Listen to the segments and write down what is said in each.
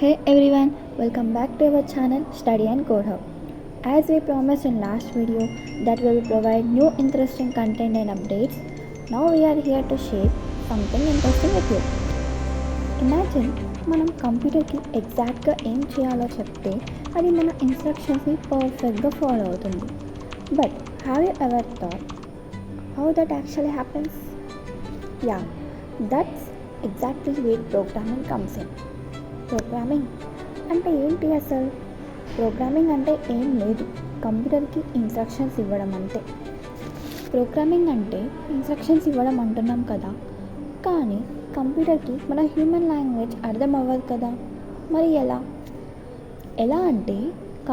Hey everyone, welcome back to our channel Study and Code Hub. As we promised in last video that we will provide new interesting content and updates, now we are here to share something interesting with you. Imagine మనం కంప్యూటర్కి ఎగ్జాక్ట్గా ఏం చేయాలో చెప్తే అది మన ఇన్స్ట్రక్షన్స్ని పర్ఫెక్ట్గా follow అవుతుంది. But have you ever thought how that actually happens? Yeah, that's exactly where programming comes in. Programming అంటే ఏంటి అసలు? ప్రోగ్రామింగ్ అంటే ఏం లేదు, కంప్యూటర్కి ఇన్స్ట్రక్షన్స్ ఇవ్వడం అంతే. ప్రోగ్రామింగ్ అంటే ఇన్స్ట్రక్షన్స్ ఇవ్వడం అంటున్నాం కదా, కానీ కంప్యూటర్కి మన హ్యూమన్ లాంగ్వేజ్ అర్థం అవ్వదు కదా. మరి ఎలా అంటే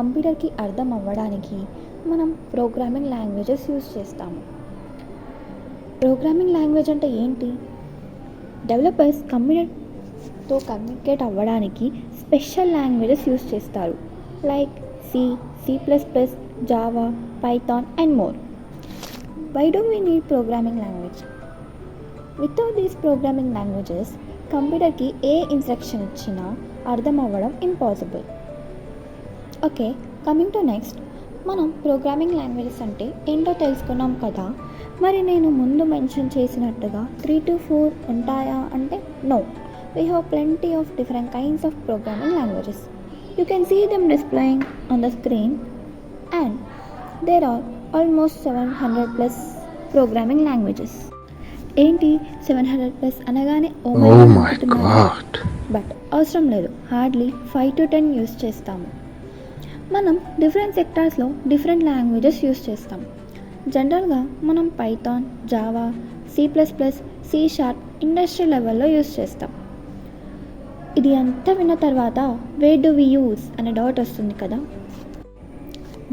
కంప్యూటర్కి అర్థం అవ్వడానికి మనం ప్రోగ్రామింగ్ లాంగ్వేజెస్ యూజ్ చేస్తాము. ప్రోగ్రామింగ్ లాంగ్వేజ్ అంటే ఏంటి? డెవలపర్స్ కంప్యూటర్తో కమ్యూనికేట్ అవ్వడానికి స్పెషల్ లాంగ్వేజెస్ యూజ్ చేస్తారు, like C, C++, Java, Python and more. Why do we need programming language? Without these programming languages కంప్యూటర్కి ఏ ఇన్స్ట్రక్షన్ ఇచ్చినా అర్థం అవ్వడం impossible. Okay, coming to next, మనం ప్రోగ్రామింగ్ లాంగ్వేజెస్ అంటే ఏంటో తెలుసుకున్నాం కదా. మరి నేను ముందు మెన్షన్ చేసినట్టుగా 3 to 4 ఉంటాయా అంటే no. We have plenty of different kinds of programming languages. You can see them displaying on the screen, and there are almost 700 plus programming languages. ఏంటి 700 plus అనగానే ఓ మై గాడ్, బట్ అవసరం లేదు, hardly 5 to 10 use చేస్తాము. మనం different సెక్టార్స్లో different languages use చేస్తాం. జనరల్గా మనం Python, Java, C++, C# industrial లెవెల్లో యూస్ చేస్తాం. ఇది అంతా విన్న తర్వాత వేర్ డు వి యూస్ అనే డౌట్ వస్తుంది కదా.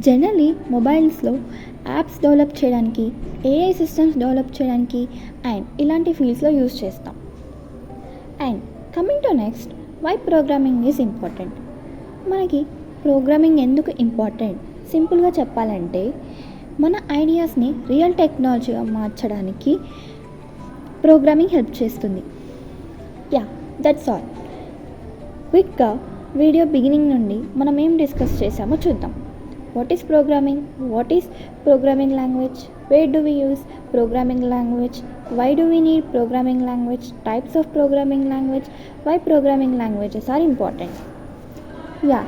జనరలీ మొబైల్స్లో యాప్స్ డెవలప్ చేయడానికి, AI సిస్టమ్స్ డెవలప్ చేయడానికి అండ్ ఇలాంటి ఫీల్డ్స్లో యూస్ చేస్తాం. And coming to next, why programming is important. మనకి ప్రోగ్రామింగ్ ఎందుకు ఇంపార్టెంట్? సింపుల్గా చెప్పాలంటే మన ఐడియాస్ని రియల్ టెక్నాలజీగా మార్చడానికి ప్రోగ్రామింగ్ హెల్ప్ చేస్తుంది. Yeah, that's all. క్విక్గా వీడియో బిగినింగ్ నుండి మనం ఏం డిస్కస్ చేసామో చూద్దాం. What is programming, what is programming language, where do we use programming language, why do we need programming language, types of programming language, why programming languages are important. Yeah,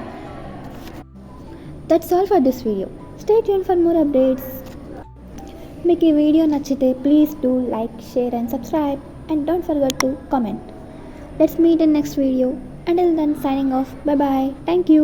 that's all for this video. Stay tuned for more updates. మీకు ఈ వీడియో నచ్చితే please do like, share and subscribe and don't forget to comment. Let's meet in next video. Until then, signing off. Bye bye. Thank you.